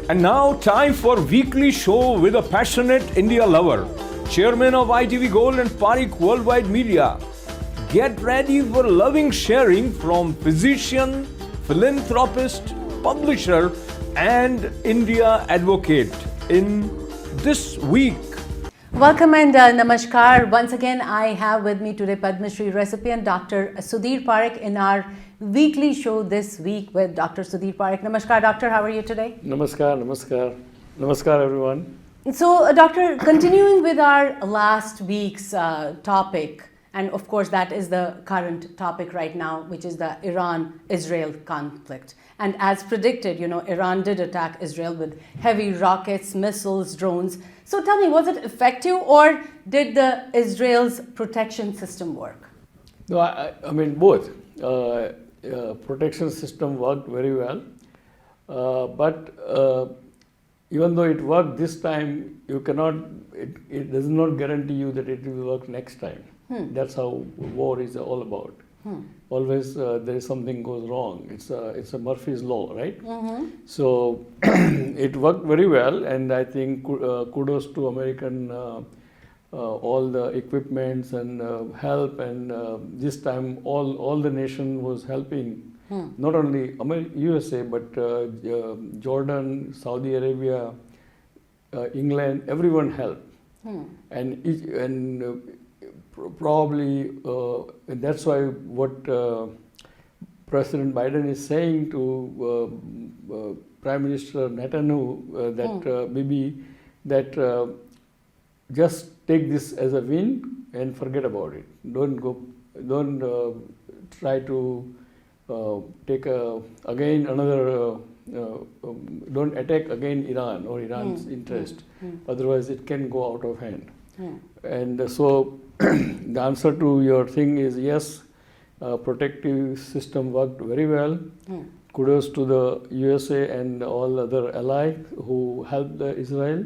And now, time for weekly show with a passionate India lover, chairman of ITV Gold and Parikh Worldwide Media. Get ready for loving sharing from physician, philanthropist, publisher, and India advocate in this week. Welcome and namaskar. Once again, I have with me today Padma Shri recipient Dr. Sudhir Parikh in our weekly show this week with Dr. Sudhir Parikh. Namaskar, doctor. How are you today? Namaskar, namaskar. Namaskar, everyone. So, doctor, continuing with our last week's topic, and of course that is the current topic right now, which is the Iran-Israel conflict. And as predicted, Iran did attack Israel with heavy rockets, missiles, drones. So tell me, was it effective or did the Israel's protection system work? No, I mean both. Protection system worked very well, but even though it worked this time, you cannot. It does not guarantee you that it will work next time. That's how war is all about. Always there is something goes wrong. It's a Murphy's law, right? So it worked very well, and I think kudos to American all the equipments and help, and this time all the nation was helping. Not only USA but Jordan, Saudi Arabia, England, everyone helped, and probably that's why what President Biden is saying to Prime Minister Netanyahu that maybe that just take this as a win and forget about it. Don't try to take again another. Don't attack again Iran or Iran's interest. Otherwise, it can go out of hand. And so, the answer to your thing is yes. Protective system worked very well. Kudos to the USA and all other allies who helped Israel,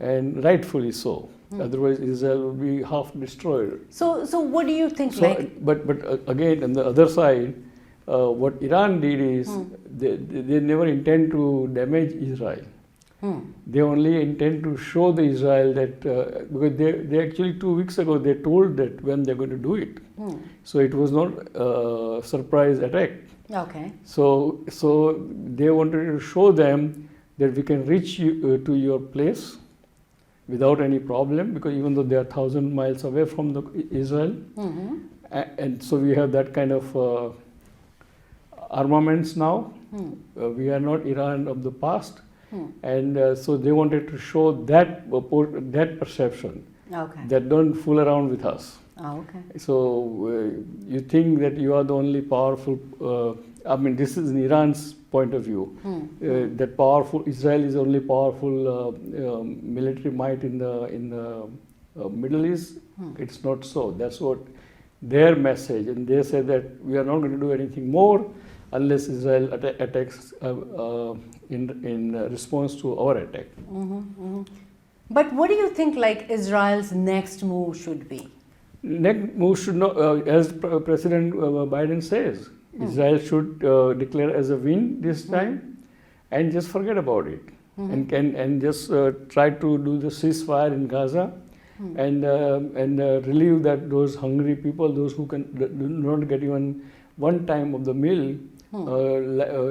and rightfully so. Otherwise, Israel would be half destroyed. So what do you think? But again, on the other side, what Iran did is they never intend to damage Israel. They only intend to show the Israel that because they actually 2 weeks ago they told that when they're going to do it. So it was not a surprise attack. Okay. So they wanted to show them that we can reach you, to your place without any problem, because even though they are 1,000 miles away from Israel, and so we have that kind of armaments now. We are not Iran of the past. And so they wanted to show that perception, that don't fool around with us. So you think that you are the only powerful, I mean this is in Iran's point of view, that powerful Israel is only powerful military might in the Middle East. It's not so. That's what their message, and they say that we are not going to do anything more unless Israel attacks in response to our attack. But what do you think Israel's next move should be? Next move should not, as President Biden says, Israel should declare as a win this time and just forget about it, and just try to do the ceasefire in Gaza and relieve those hungry people, those who do not get even one time of the meal.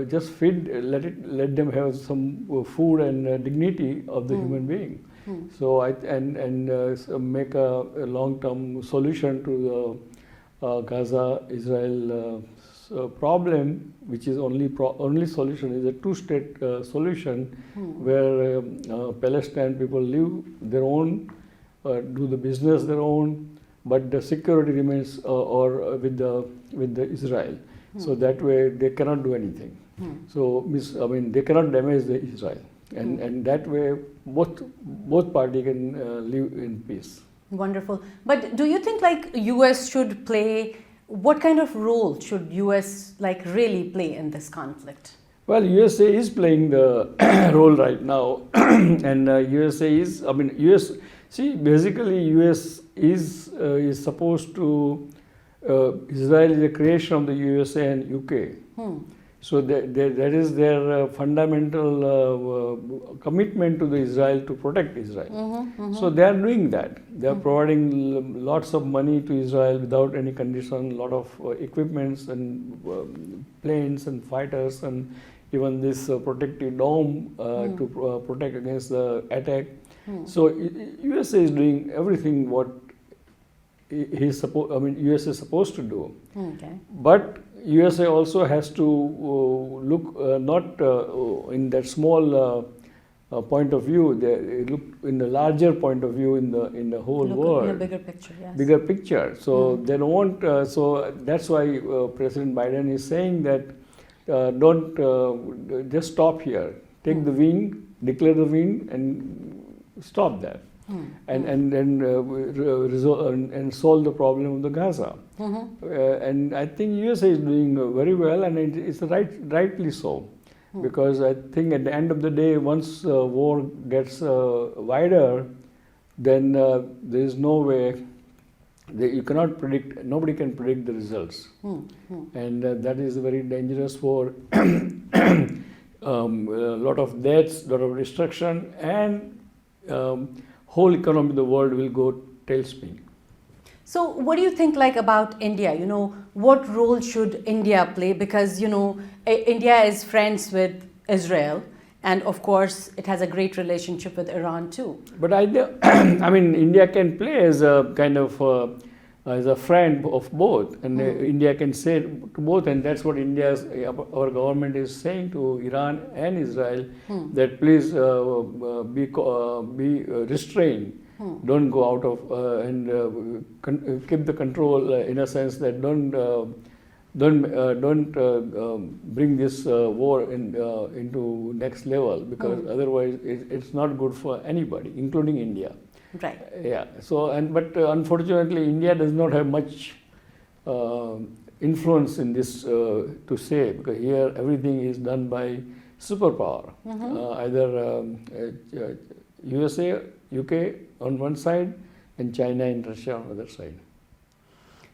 Just feed, let them have some food and dignity of the human being. So make a long-term solution to the Gaza-Israel problem, which is only solution is a two-state solution, where Palestine people live their own, do the business their own, but the security remains or with the Israel. So that way they cannot do anything. So they cannot damage the Israel, and that way both parties can live in peace. Wonderful. But do you think US should play, what kind of role should US really play in this conflict? Well, USA is playing the role right now, and USA is basically US is supposed to Israel is a creation of the USA and UK. So that is their fundamental commitment to the Israel to protect Israel. So they are doing that. They are providing lots of money to Israel without any condition, lot of equipments and planes and fighters and even this protective dome to protect against the attack. So USA is doing everything what USA is supposed to do. Okay. But USA also has to look not in that small point of view. They look in the larger point of view in the whole world. In a bigger picture, yes. Bigger picture. So they don't want. So that's why President Biden is saying that don't just stop here. Take the win, declare the win, and stop that. And then resolve and solve the problem of the Gaza. And I think USA is doing very well, and it's rightly so, because I think at the end of the day, once war gets wider, then there is no way you cannot predict. Nobody can predict the results, and that is very dangerous for a lot of deaths, lot of destruction, and whole economy of the world will go tailspin. So what do you think about India? What role should India play? Because, India is friends with Israel, and of course it has a great relationship with Iran too. But India can play as a kind of as a friend of both, and India can say to both, and that's what our government is saying to Iran and Israel, that please be restrained. Don't go out of and keep the control in a sense that don't bring this war into next level, because otherwise it's not good for anybody, including India. Right. Yeah. So but unfortunately, India does not have much influence in this to say, because here everything is done by superpower, either USA, UK on one side, and China and Russia on the other side.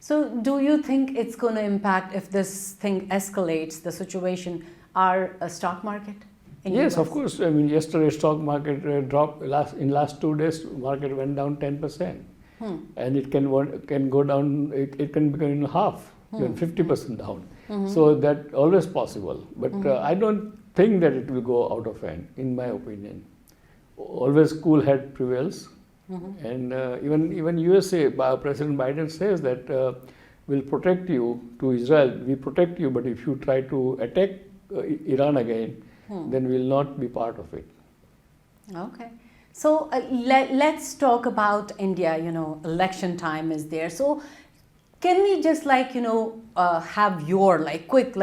So do you think it's going to impact, if this thing escalates, the situation, our stock market? Yes, of course. Yesterday stock market dropped. In last 2 days, market went down 10%, and it can go down. It can become in half, even 50% down. So that always possible. But I don't think that it will go out of hand, in my opinion. Always cool head prevails, and even USA, President Biden says that we'll protect you to Israel. We protect you, but if you try to attack Iran again, then we will not be part of it. Okay. So let's talk about India. Election time is there. So can we just have your quick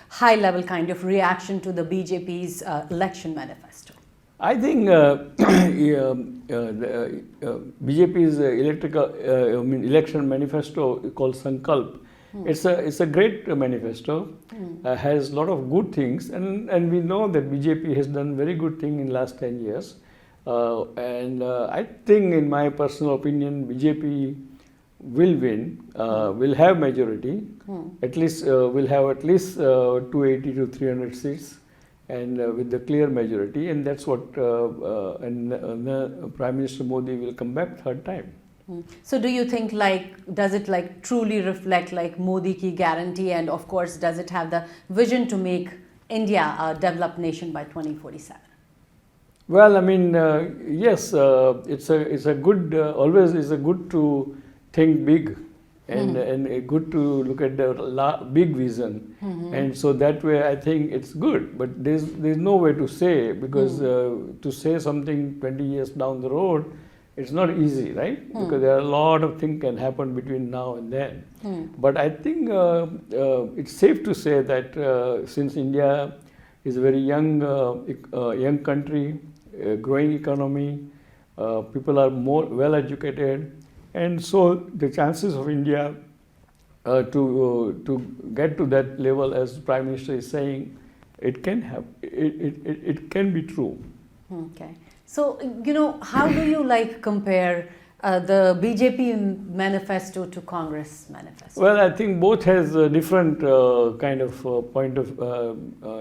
high level kind of reaction to the BJP's election manifesto? I think BJP's election manifesto called Sankalp. It's a great manifesto. Has a lot of good things, and we know that BJP has done very good thing in last 10 years. And I think, in my personal opinion, BJP will win, will have majority. At least will have at least 280 to 300 seats. And with the clear majority, and that's what Prime Minister Modi will come back third time. So do you think does it truly reflect Modi ki guarantee, and of course does it have the vision to make India a developed nation by 2047? Well, yes, it's a good always is a good to think big. And good to look at the big vision, and so that way I think it's good. But there's no way to say, because to say something 20 years down the road, it's not easy, right? Because there are a lot of things can happen between now and then. But I think it's safe to say that since India is a very young country, growing economy, people are more well educated. And so the chances of India to get to that level, as Prime Minister is saying, it can be true. Okay. So, how do you compare the BJP manifesto to Congress Manifesto? Well, I think both has a different kind of point of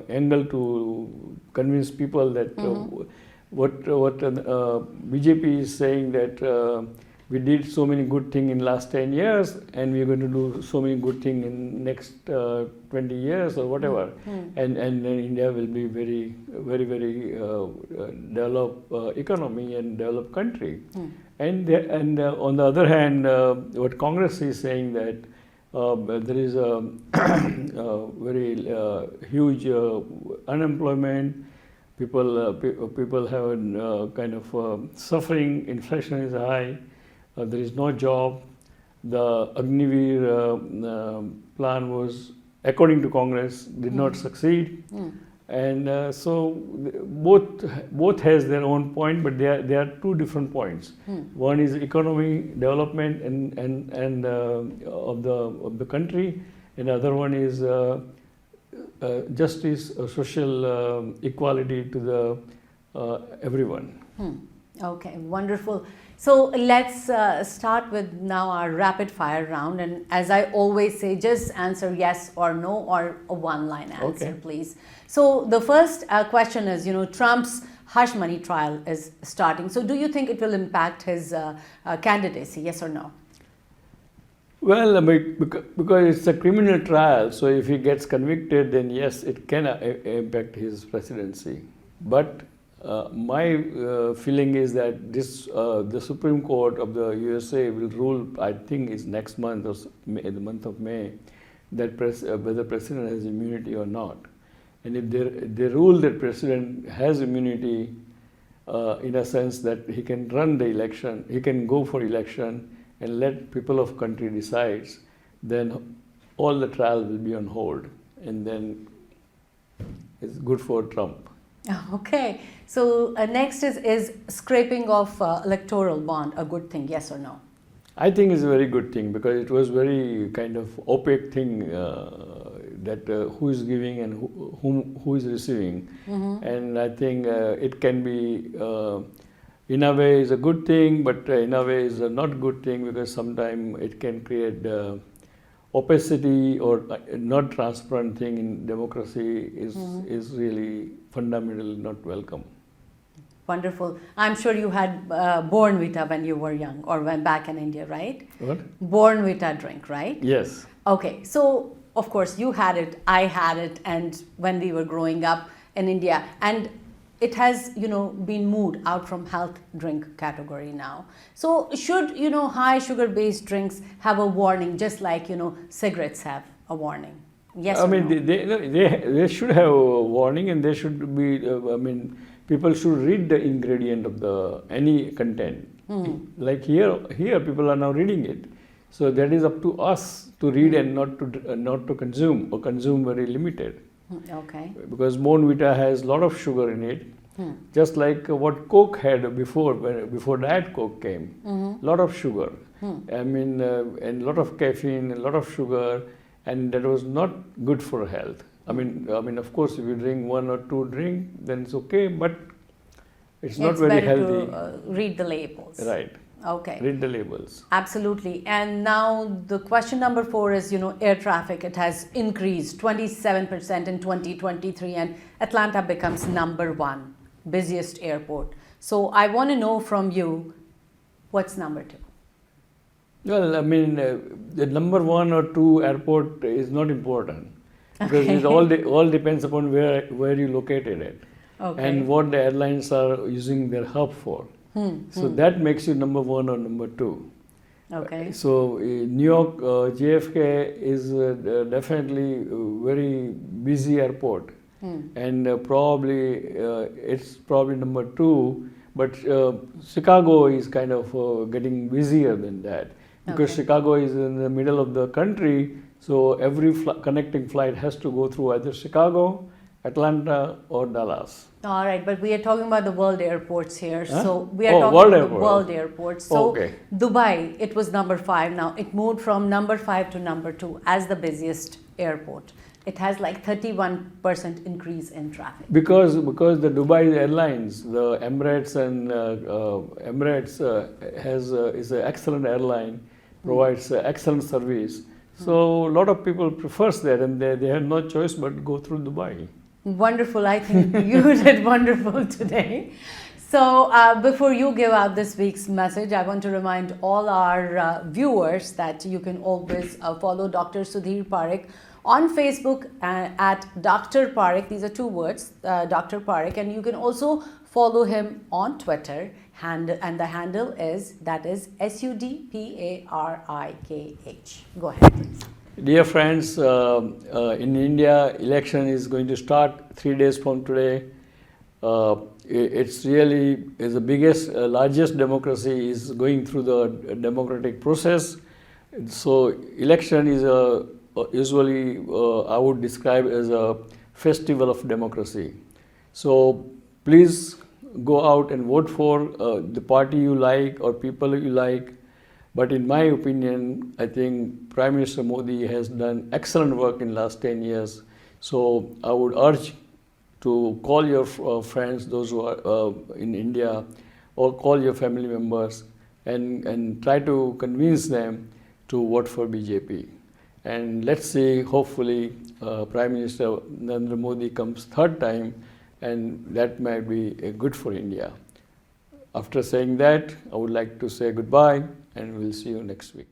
angle to convince people that what BJP is saying that we did so many good things in last 10 years and we're going to do so many good things in next 20 years or whatever. And then India will be very developed economy and developed country. And on the other hand, what Congress is saying that there is a very huge unemployment. People have kind of suffering. Inflation is high. There is no job. The Agniveer plan was, according to Congress, did not succeed. And so both has their own point, but they are two different points. One is economy development and of the country, and the other one is justice, social equality to the everyone. Okay, wonderful. So let's start with now our rapid fire round, and as I always say, just answer yes or no or a one-line answer, please. So the first question is, Trump's hush money trial is starting. So do you think it will impact his candidacy, yes or no? Well, because it's a criminal trial, so if he gets convicted, then yes, it can impact his presidency. But my feeling is that the Supreme Court of the USA will rule, I think is next month or the month of May, that whether president has immunity or not. And if they rule that president has immunity in a sense that he can run the election, he can go for election and let people of country decides, then all the trial will be on hold, and then it's good for Trump. Okay, so next is scraping of electoral bond a good thing, yes or no? I think it's a very good thing because it was very kind of opaque thing that who is giving and who is receiving, and I think it can be in a way is a good thing, but in a way is a not good thing because sometimes it can create opacity or not transparent thing in democracy is really fundamentally not welcome. Wonderful. I'm sure you had Bournvita when you were young or when back in India, right? What? Bournvita drink, right? Yes. Okay, so of course you had it, I had it, and when we were growing up in India, and it has, been moved out from health drink category now. So should, high sugar-based drinks have a warning, just like, cigarettes have a warning? Yes or no? They should have a warning, and they should be, people should read the ingredient of any content. Like here people are now reading it. So that is up to us to read and not to consume, or consume very limited. Okay. Because Bournvita has a lot of sugar in it, just like what Coke had before Diet Coke came. Lot of sugar, and a lot of caffeine, a lot of sugar, and that was not good for health. I mean, of course, if you drink one or two drinks, then it's okay, but it's not very healthy. To, read the labels. Right. Okay. Read the labels. Absolutely. And now the question number 4 is, air traffic. It has increased 27% in 2023, and Atlanta becomes number 1 busiest airport. So I want to know from you, what's number 2? Well, the number 1 or 2 airport is not important because it all depends upon where you located it and what the airlines are using their hub for. So that makes you number 1 or number 2. Okay. So New York JFK is definitely a very busy airport, and probably it's probably number 2. But Chicago is kind of getting busier than that because Chicago is in the middle of the country. So every connecting flight has to go through either Chicago, Atlanta, or Dallas. All right, but we are talking about the world airports here. Huh? So we are talking about the world airports. So Dubai, it was number 5. Now it moved from number 5 to number 2 as the busiest airport. it has like 31% increase in traffic. Because the Dubai Airlines, the Emirates and is an excellent airline, provides excellent service. So a lot of people prefers that, and they have no choice but go through Dubai. Wonderful. I think you did wonderful today. So before you give out this week's message, I want to remind all our viewers that you can always follow Dr. Sudhir Parikh on Facebook at Dr. Parikh. These are two words, Dr. Parikh, and you can also follow him on Twitter, and the handle is SUDPARIKH. Go ahead, please. Dear friends, in India, election is going to start 3 days from today. It's really is the biggest, largest democracy is going through the democratic process. So election is usually I would describe as a festival of democracy. So please go out and vote for the party you like or people you like. But in my opinion, I think Prime Minister Modi has done excellent work in last 10 years. So I would urge to call your friends, those who are in India, or call your family members and try to convince them to vote for BJP. And let's see, hopefully Prime Minister Narendra Modi comes third time, and that might be good for India. After saying that, I would like to say goodbye, and we'll see you next week.